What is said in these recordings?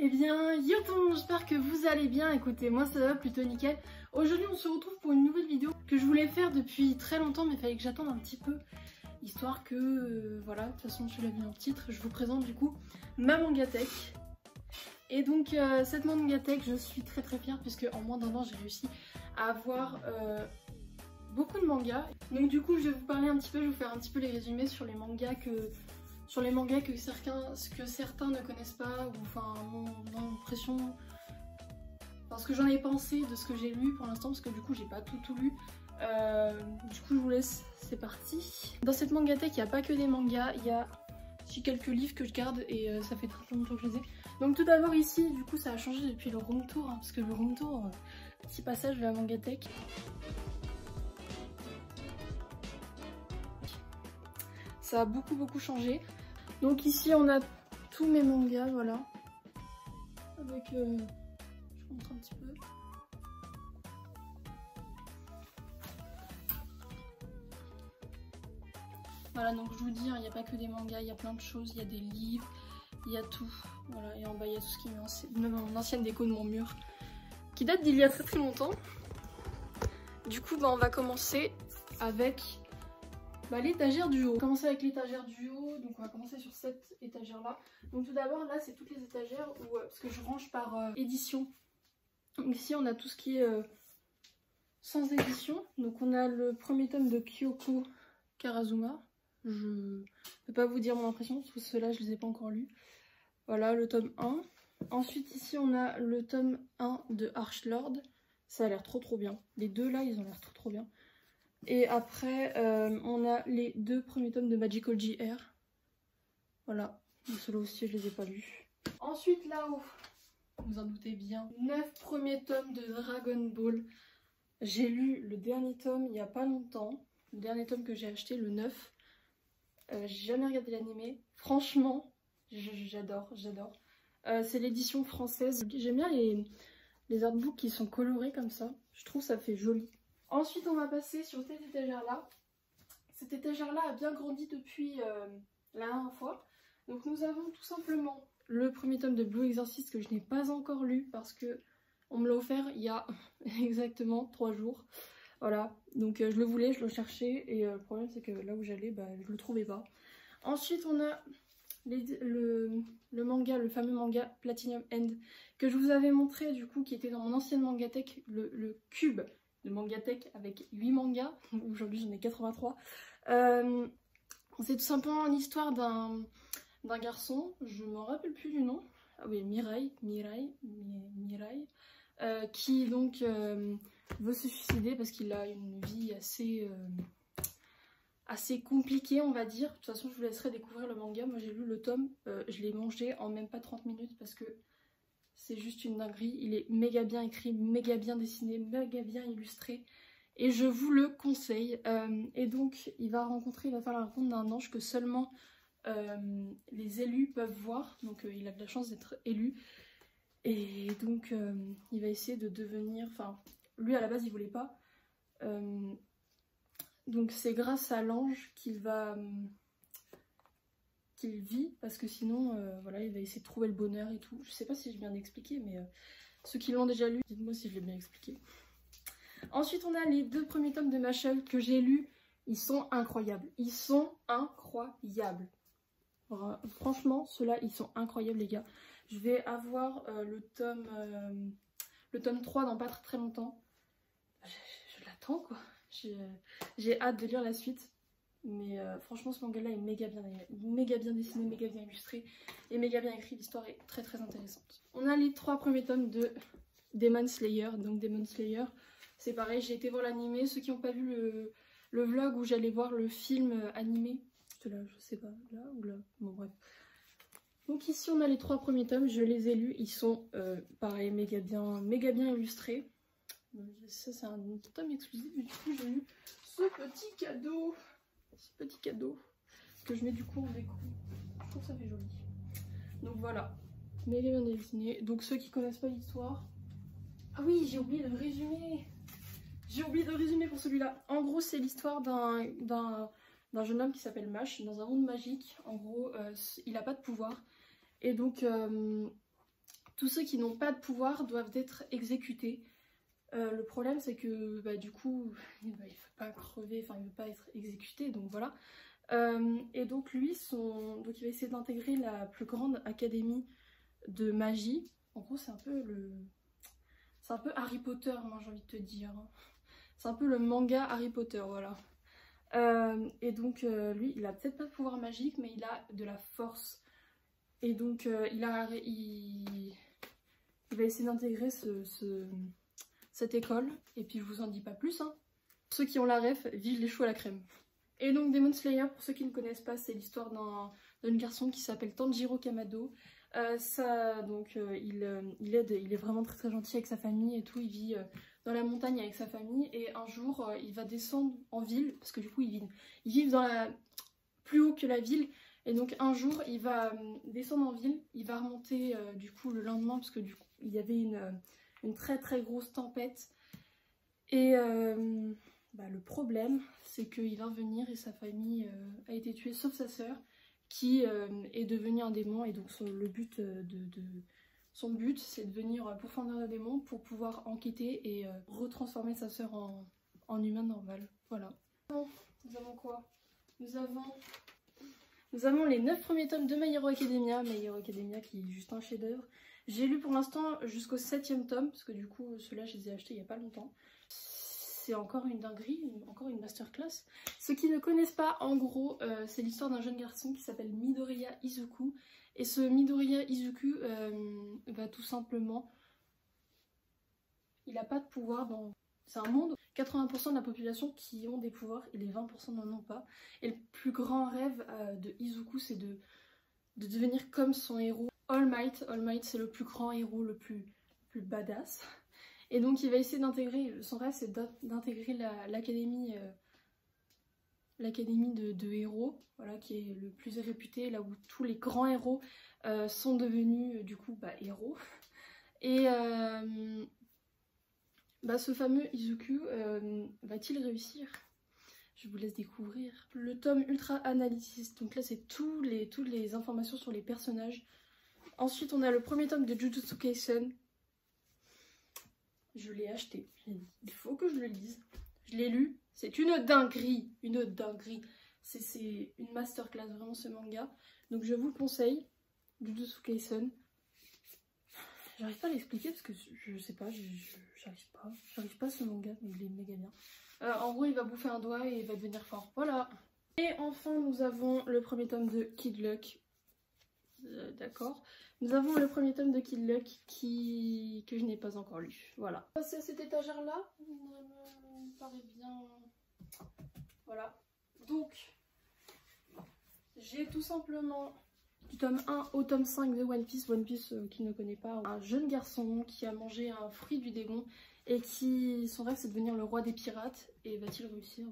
Eh bien, yo tout le monde, j'espère que vous allez bien. Écoutez, moi ça va plutôt nickel. Aujourd'hui, on se retrouve pour une nouvelle vidéo que je voulais faire depuis très longtemps, mais il fallait que j'attende un petit peu, histoire que, voilà, de toute façon, tu l'as vu dans le titre, je vous présente du coup ma mangatech. Et donc, cette mangatech, je suis très fière, puisque en moins d'un an, j'ai réussi à avoir beaucoup de mangas. Donc du coup, je vais vous parler un petit peu, je vais vous faire un petit peu les résumés sur les mangas que certains ne connaissent pas, ou enfin mon impression, enfin ce que j'en ai pensé de ce que j'ai lu pour l'instant, parce que du coup j'ai pas tout lu. Du coup je vous laisse, c'est parti. Dans cette mangatech il n'y a pas que des mangas, il y a aussi quelques livres que je garde et ça fait très longtemps que je les ai. Donc tout d'abord ici, du coup ça a changé depuis le room tour, hein, parce que le room tour, petit passage vers la mangatech. Ça a beaucoup changé. Donc ici on a tous mes mangas, voilà. Avec, je vous montre un petit peu. Voilà, donc je vous dis, il n'y a pas que des mangas, il y a plein de choses, il y a des livres, il y a tout. Voilà, et en bas il y a tout ce qui est mon ancienne déco de mon mur, qui date d'il y a très longtemps. Du coup, bah, on va commencer avec l'étagère du haut. On va commencer avec l'étagère du haut, donc on va commencer sur cette étagère là. Donc tout d'abord là c'est toutes les étagères où, parce que je range par édition. Donc ici on a tout ce qui est sans édition. Donc on a le premier tome de Kyoko Karazuma. Je ne peux pas vous dire mon impression parce que ceux-là je les ai pas encore lus. Voilà le tome 1. Ensuite ici on a le tome 1 de Archlord. Ça a l'air trop bien. Les deux là ils ont l'air trop bien. Et après, on a les deux premiers tomes de Magical JR. Voilà, ceux-là aussi, je les ai pas lus. Ensuite, là-haut, vous en doutez bien, 9 premiers tomes de Dragon Ball. J'ai lu le dernier tome il n'y a pas longtemps. Le dernier tome que j'ai acheté, le 9. J'ai jamais regardé l'animé. Franchement, j'adore. C'est l'édition française. J'aime bien les artbooks qui sont colorés comme ça. Je trouve ça fait joli. Ensuite, on va passer sur cette étagère-là. Cette étagère-là a bien grandi depuis la dernière fois. Donc nous avons tout simplement le premier tome de Blue Exorcist que je n'ai pas encore lu parce que on me l'a offert il y a exactement 3 jours. Voilà, donc je le voulais, je le cherchais et le problème c'est que là où j'allais, je le trouvais pas. Ensuite, on a le manga, le fameux manga Platinum End que je vous avais montré du coup, qui était dans mon ancienne mangatech, le cube de mangatech avec 8 mangas. Aujourd'hui j'en ai 83. C'est tout simplement l'histoire d'un garçon, je me rappelle plus du nom. Ah oui, Mirai, qui donc veut se suicider parce qu'il a une vie assez compliquée, on va dire. De toute façon je vous laisserai découvrir le manga. Moi j'ai lu le tome, je l'ai mangé en même pas 30 minutes parce que c'est juste une dinguerie. Il est méga bien écrit, méga bien dessiné, méga bien illustré. Et je vous le conseille. Et donc, il va faire la rencontre d'un ange que seulement les élus peuvent voir. Donc, il a de la chance d'être élu. Et donc, il va essayer de devenir... Enfin, lui, à la base, il voulait pas. Donc, c'est grâce à l'ange qu'il vit, parce que sinon voilà, il va essayer de trouver le bonheur et tout. Je sais pas si j'ai bien expliqué, mais ceux qui l'ont déjà lu, dites-moi si je l'ai bien expliqué. Ensuite on a les deux premiers tomes de Mashle que j'ai lus. Ils sont incroyables, franchement ceux-là ils sont incroyables les gars. Je vais avoir le tome 3 dans pas très longtemps. Je l'attends quoi, j'ai hâte de lire la suite. Mais franchement ce manga là est méga bien dessiné, méga bien illustré et méga bien écrit. L'histoire est très intéressante. On a les 3 premiers tomes de Demon Slayer. Donc Demon Slayer c'est pareil, j'ai été voir l'animé. Ceux qui n'ont pas vu le vlog où j'allais voir le film animé, là je sais pas, là ou là, bon bref. Donc ici on a les 3 premiers tomes, je les ai lus, ils sont pareil méga bien illustrés. Ça c'est un tome exclusif, du coup j'ai eu ce petit cadeau que je mets du coup en déco. Je trouve ça fait joli. Donc voilà, méga bien dessiné. Donc ceux qui connaissent pas l'histoire, ah oui j'ai oublié de résumer. Pour celui-là. En gros c'est l'histoire d'un jeune homme qui s'appelle Mash dans un monde magique. En gros il a pas de pouvoir et donc tous ceux qui n'ont pas de pouvoir doivent être exécutés. Le problème c'est que du coup il ne veut pas crever, enfin il ne veut pas être exécuté, donc voilà. Et donc lui, donc il va essayer d'intégrer la plus grande académie de magie. En gros c'est un peu Harry Potter, moi j'ai envie de te dire. C'est un peu le manga Harry Potter, voilà. Et donc lui il a peut-être pas de pouvoir magique mais il a de la force. Et donc il va essayer d'intégrer cette école. Et puis je vous en dis pas plus, hein. Ceux qui ont la ref, vive les choux à la crème. Et donc Demon Slayer, pour ceux qui ne connaissent pas, c'est l'histoire d'un garçon qui s'appelle Tanjiro Kamado. Il est vraiment très très gentil avec sa famille et tout. Il vit dans la montagne avec sa famille et un jour il va descendre en ville parce que du coup ils vivent plus haut que la ville. Et donc un jour il va descendre en ville, il va remonter du coup le lendemain parce que du coup il y avait une très très grosse tempête. Et le problème c'est qu'il va revenir et sa famille a été tuée sauf sa sœur qui est devenue un démon. Et donc son but c'est de devenir pourfendeur de démons pour pouvoir enquêter et retransformer sa sœur en humain normal. Voilà. Nous avons quoi? Nous avons les 9 premiers tomes de My Hero Academia. My Hero Academia qui est juste un chef-d'œuvre. J'ai lu pour l'instant jusqu'au 7e tome, parce que du coup ceux-là je les ai achetés il n'y a pas longtemps. C'est encore une dinguerie, encore une masterclass. Ceux qui ne connaissent pas, en gros, c'est l'histoire d'un jeune garçon qui s'appelle Midoriya Izuku. Et ce Midoriya Izuku va tout simplement... Il n'a pas de pouvoir dans... C'est un monde, 80% de la population qui ont des pouvoirs et les 20% n'en ont pas. Et le plus grand rêve de Izuku, c'est de devenir comme son héros All Might. All Might, c'est le plus grand héros, le plus badass. Et donc il va essayer d'intégrer, son rêve c'est d'intégrer l'académie de héros, voilà, qui est le plus réputé, là où tous les grands héros sont devenus du coup héros. Et ce fameux Izuku, va-t-il réussir? Je vous laisse découvrir. Le tome Ultra Analysis, donc là c'est toutes les informations sur les personnages. Ensuite on a le premier tome de Jujutsu Kaisen. Je l'ai acheté, il faut que je le lise. Je l'ai lu, c'est une dinguerie, c'est une masterclass vraiment ce manga. Donc je vous le conseille, Jujutsu Kaisen. J'arrive pas à l'expliquer parce que je sais pas, j'arrive pas à ce manga, mais il est méga bien. En gros il va bouffer un doigt et il va devenir fort, voilà. Et enfin nous avons le premier tome de Kid Luck. D'accord. Nous avons le premier tome de Kid Luck que je n'ai pas encore lu. Voilà. C'est cette étagère là, me paraît bien. Voilà. Donc, j'ai tout simplement du tome 1 au tome 5 de One Piece. One Piece, qui ne connaît pas, un jeune garçon qui a mangé un fruit du démon et son rêve c'est de devenir le roi des pirates. Et va-t-il réussir?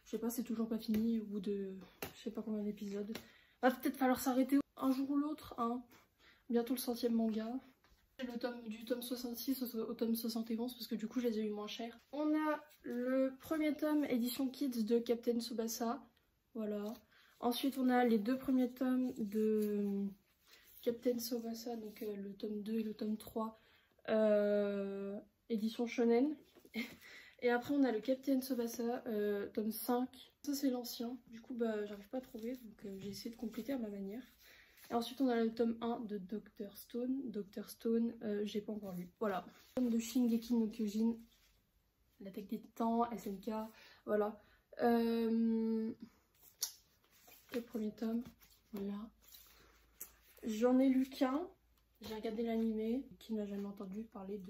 Je sais pas, c'est toujours pas fini au bout de je sais pas combien d'épisodes. Va peut-être falloir s'arrêter un jour ou l'autre, hein. Bientôt le 100e manga. Du tome 66 au tome 71 parce que du coup je les ai eu moins cher. On a le premier tome édition Kids de Captain Tsubasa. Voilà. Ensuite on a les 2 premiers tomes de Captain Tsubasa, donc le tome 2 et le tome 3 édition Shonen. Et après on a le Captain Tsubasa tome 5. Ça c'est l'ancien. Du coup j'arrive pas à trouver, donc j'ai essayé de compléter à ma manière. Et ensuite on a le tome 1 de Dr Stone. Dr Stone, j'ai pas encore lu. Voilà. Le tome de Shingeki no Kyojin, l'attaque des titans, SNK, voilà. Le premier tome, voilà. J'en ai lu qu'un. J'ai regardé l'animé. Qui n'a jamais entendu parler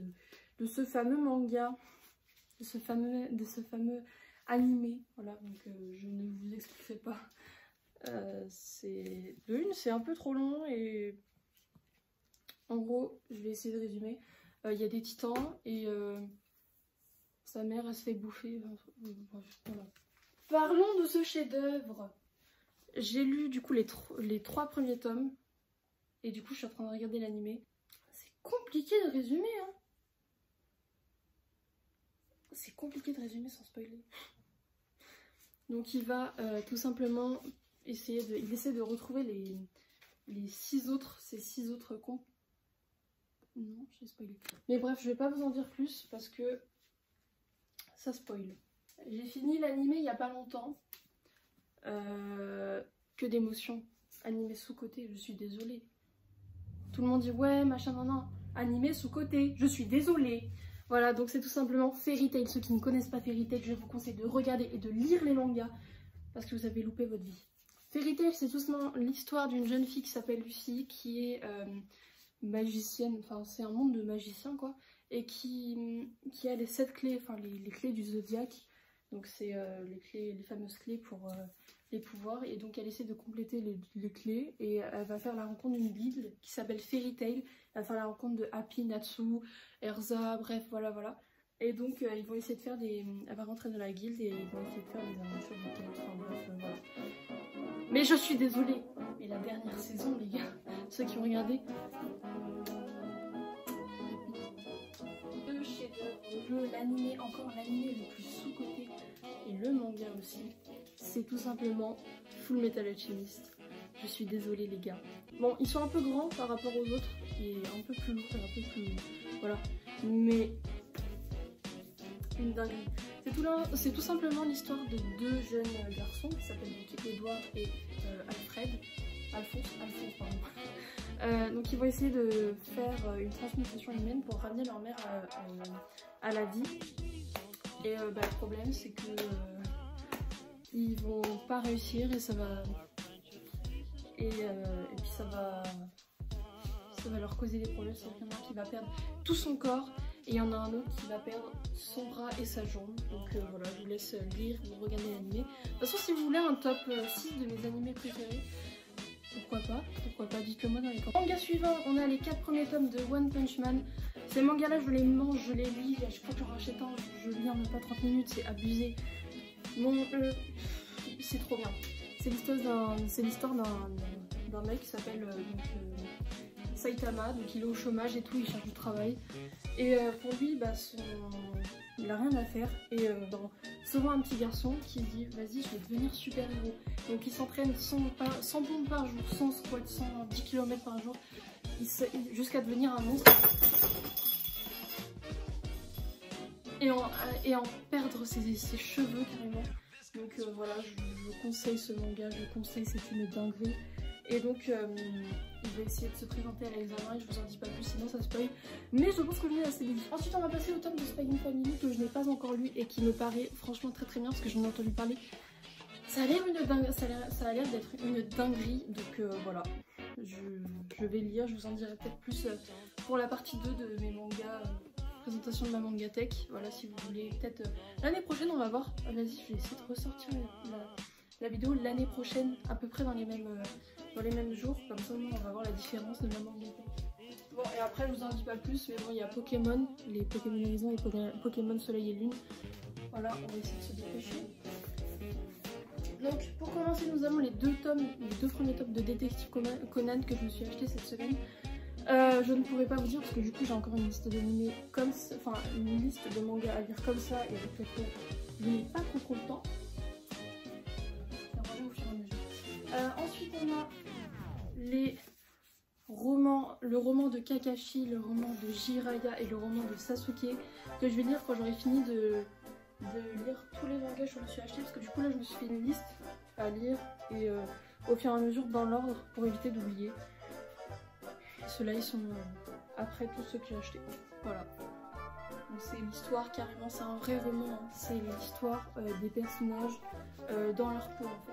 de ce fameux manga, de ce fameux animé. Voilà, donc je ne vous expliquerai pas. C'est un peu trop long et en gros je vais essayer de résumer. Il y a des titans et sa mère elle se fait bouffer. Voilà. Parlons de ce chef-d'œuvre. J'ai lu du coup les 3 premiers tomes et du coup je suis en train de regarder l'animé. C'est compliqué de résumer, hein. C'est compliqué de résumer sans spoiler. Donc il va tout simplement il essaie de retrouver ces 6 autres Non, j'ai spoilé. Mais bref, je vais pas vous en dire plus parce que ça spoil. J'ai fini l'animé il y a pas longtemps. Que d'émotions. Animé sous-côté, je suis désolée. Tout le monde dit ouais, machin, non. Animé sous-côté, je suis désolée. Voilà, donc c'est tout simplement Fairy Tail. Ceux qui ne connaissent pas Fairy Tail, je vous conseille de regarder et de lire les mangas parce que vous avez loupé votre vie. Fairy Tail, c'est tout simplement l'histoire d'une jeune fille qui s'appelle Lucie, qui est magicienne, enfin c'est un monde de magiciens quoi, et qui a les 7 clés, enfin les clés du zodiaque. Donc c'est les fameuses clés pour les pouvoirs, et donc elle essaie de compléter les clés, et elle va faire la rencontre d'une guilde qui s'appelle Fairy Tail. Elle va faire la rencontre de Happy, Natsu, Erza, bref voilà. Et donc ils vont essayer de faire elle va rentrer dans la guilde et ils vont essayer de faire des aventures de quête, enfin bref voilà. Mais je suis désolée, mais la dernière saison les gars, ceux qui ont regardé, l'animé, encore l'animé le plus sous-côté, et le manga aussi, c'est tout simplement Full Metal Alchemist. Je suis désolée les gars. Bon, ils sont un peu grands par rapport aux autres, et un peu plus lourds, un peu plus... voilà. Mais... une dinguerie. C'est tout simplement l'histoire de deux jeunes garçons qui s'appellent Edouard et Alphonse, pardon. Donc ils vont essayer de faire une transmutation humaine pour ramener leur mère à la vie. Et le problème c'est que ils vont pas réussir, et ça va et puis ça va leur causer des problèmes. C'est quelqu'un qui va perdre tout son corps, et il y en a un autre qui va perdre son bras et sa jambe. Donc voilà, je vous laisse lire ou regarder l'animé. De toute façon, si vous voulez un top 6 de mes animés préférés, pourquoi pas, dites-le moi dans les commentaires. Manga suivant, on a les 4 premiers tomes de One Punch Man. Ces mangas là, je les mange, je les lis, à chaque fois que j'en rachète un, je lis en même pas 30 minutes, c'est abusé. Bon, c'est trop bien. C'est l'histoire d'un mec qui s'appelle Saitama, donc il est au chômage et tout, il cherche du travail. Et pour lui, il a rien à faire. Et souvent un petit garçon qui dit vas-y, je vais devenir super héros. Donc il s'entraîne 100 pompes par jour, 100 squats, 110 km par jour, jusqu'à devenir un monstre. Et en perdre ses cheveux carrément. Donc voilà, je conseille ce manga, je conseille, c'est une dinguerie. Et donc il va essayer de se présenter à l'examen, et je vous en dis pas plus sinon ça spoil. Mais je pense que je l'ai assez dit. Ensuite on va passer au tome de Spy x Family que je n'ai pas encore lu et qui me paraît franchement très bien parce que j'en ai entendu parler. Ça a l'air d'être une dinguerie, donc voilà. Je vais lire, je vous en dirai peut-être plus pour la partie 2 de mes mangas. Présentation de ma mangatech, voilà, si vous voulez peut-être l'année prochaine, on va voir. Vas-y, je vais essayer de ressortir la vidéo l'année prochaine, à peu près dans les mêmes jours, comme ça on va voir la différence de ma mangatech. Bon, et après je vous en dis pas plus, mais bon, il y a Pokémon, les Pokémon Horizon et Pokémon Soleil et Lune. Voilà, on va essayer de se dépêcher. Donc pour commencer, nous avons les deux premiers tomes de Détective Conan que je me suis acheté cette semaine. Je ne pourrais pas vous dire parce que du coup j'ai encore une liste d'animés comme ça, enfin une liste de mangas à lire comme ça, et avec laquelle je n'ai pas trop le temps. Ensuite on a le roman de Kakashi, le roman de Jiraiya et le roman de Sasuke que je vais lire quand j'aurai fini de lire tous les mangas que je me suis acheté, parce que du coup là je me suis fait une liste à lire et au fur et à mesure dans l'ordre pour éviter d'oublier. Ceux-là ils sont après tous ceux que j'ai achetés. Voilà. Donc c'est l'histoire carrément, c'est un vrai roman, hein. C'est l'histoire des personnages dans leur peau en fait.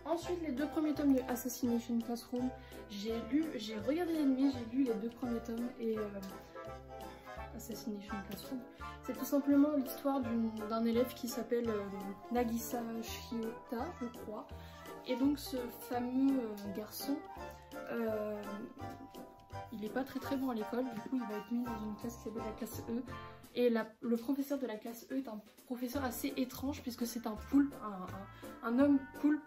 Ensuite les deux premiers tomes de Assassination Classroom, j'ai regardé l'anime, j'ai lu les deux premiers tomes et Assassination Classroom, c'est tout simplement l'histoire d'un élève qui s'appelle Nagisa Shiota, je crois. Et donc ce fameux garçon, il est pas très bon à l'école, du coup il va être mis dans une classe qui s'appelle la classe E. Et le professeur de la classe E est un professeur assez étrange puisque c'est un poulpe, un homme poulpe.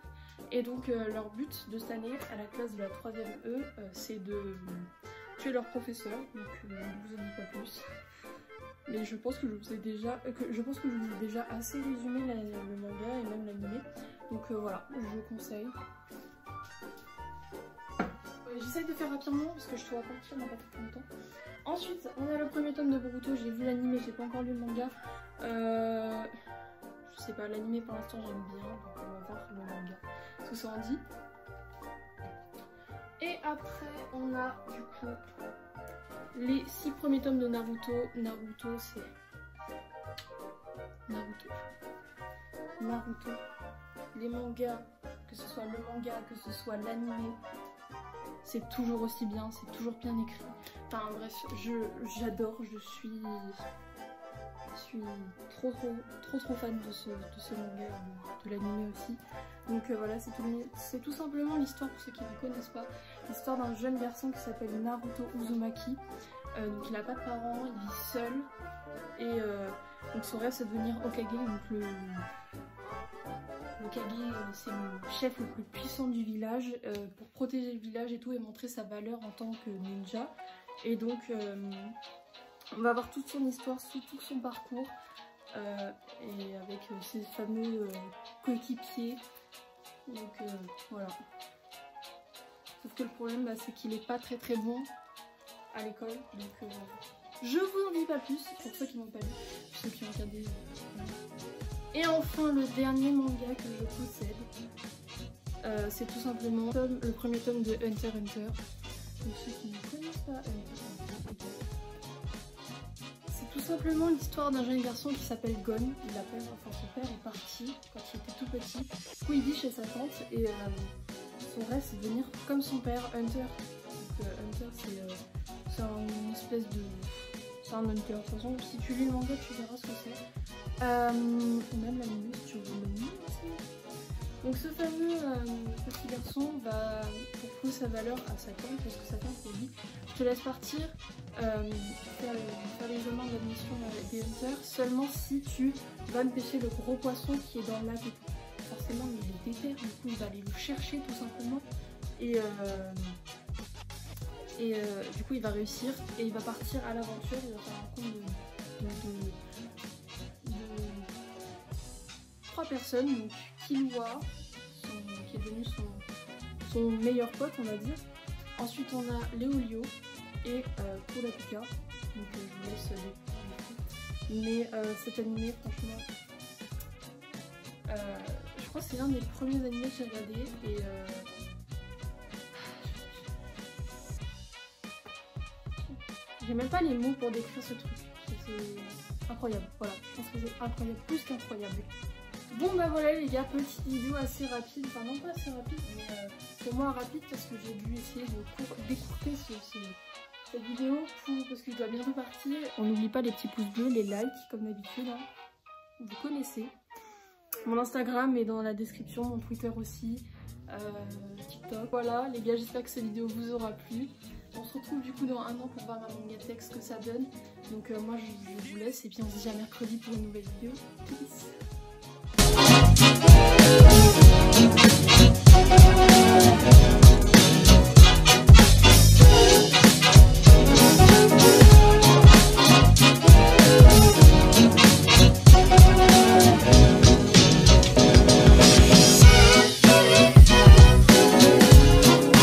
Et donc leur but de cette année à la classe de la 3e E, c'est de tuer leur professeur. Donc je ne vous en dis pas plus. Mais je pense que je vous ai déjà assez résumé le manga et même l'anime. Donc voilà, je conseille. J'essaye de faire rapidement parce que je dois partir dans pas très longtemps. Ensuite, on a le premier tome de Boruto. J'ai vu l'anime, j'ai pas encore lu le manga. Je sais pas, l'anime pour l'instant j'aime bien, donc on va voir le manga. Tout ça en dit. Et après, on a du coup les 6 premiers tomes de Naruto. Naruto, c'est Naruto. Les mangas, que ce soit le manga, que ce soit l'anime, c'est toujours aussi bien, c'est toujours bien écrit. Enfin bref, j'adore, je suis trop fan de ce manga, de l'anime aussi. Donc voilà, c'est tout simplement l'histoire, pour ceux qui ne connaissent pas, l'histoire d'un jeune garçon qui s'appelle Naruto Uzumaki. Donc il n'a pas de parents, il vit seul, et donc son rêve c'est de devenir Hokage. Donc le Hokage, c'est le chef le plus puissant du village, pour protéger le village et tout, et montrer sa valeur en tant que ninja. Et donc on va voir toute son histoire, tout son parcours, et avec ses fameux coéquipiers. Donc voilà. Sauf que le problème, c'est qu'il est pas très bon à l'école. Donc je vous en dis pas plus pour ceux qui n'ont pas lu, ceux qui ont regardé. Et enfin, le dernier manga que je possède, c'est tout simplement le premier tome de Hunter x Hunter. Donc ceux qui ne connaissent pas Hunter x Hunter, c'est tout simplement l'histoire d'un jeune garçon qui s'appelle Gon. Son père est parti quand il était tout petit. Du coup il vit chez sa tante et son rêve c'est de devenir comme son père, Hunter. Donc Hunter c'est une espèce de... c'est un Hunter. De toute façon si tu lis le manga tu verras ce que c'est. Même l'anime si tu veux l'anime aussi. Donc ce fameux petit garçon va, pour prouver sa valeur à sa tante, parce que sa tante lui dit: je te laisse partir faire l'examen d'admission des Hunters seulement si tu vas me pêcher le gros poisson qui est dans le lac et tout. Forcément il est déter, du coup il va aller le chercher tout simplement, et du coup il va réussir et il va partir à l'aventure. Il va faire rencontre de 3 personnes, donc Killua, qui est devenu son meilleur pote on va dire. Ensuite on a Léolio et Kurapika. Donc je vous laisse découvrir. Mais cet animé franchement, je crois que c'est l'un des premiers animés que j'ai regardé, et j'ai même pas les mots pour décrire ce truc. C'est incroyable, voilà, je pense que c'est incroyable, plus qu'incroyable. Bon bah voilà les gars, petite vidéo assez rapide, enfin non pas assez rapide, mais pour moi rapide parce que j'ai dû essayer de découper cette vidéo parce que je dois bientôt partir. On n'oublie pas les petits pouces bleus, les likes comme d'habitude, hein. Vous connaissez. Mon Instagram est dans la description, mon Twitter aussi, TikTok. Voilà les gars, j'espère que cette vidéo vous aura plu. On se retrouve du coup dans un an pour voir ma Mangatex ce que ça donne. Donc moi je vous laisse et puis on se dit à mercredi pour une nouvelle vidéo. Peace.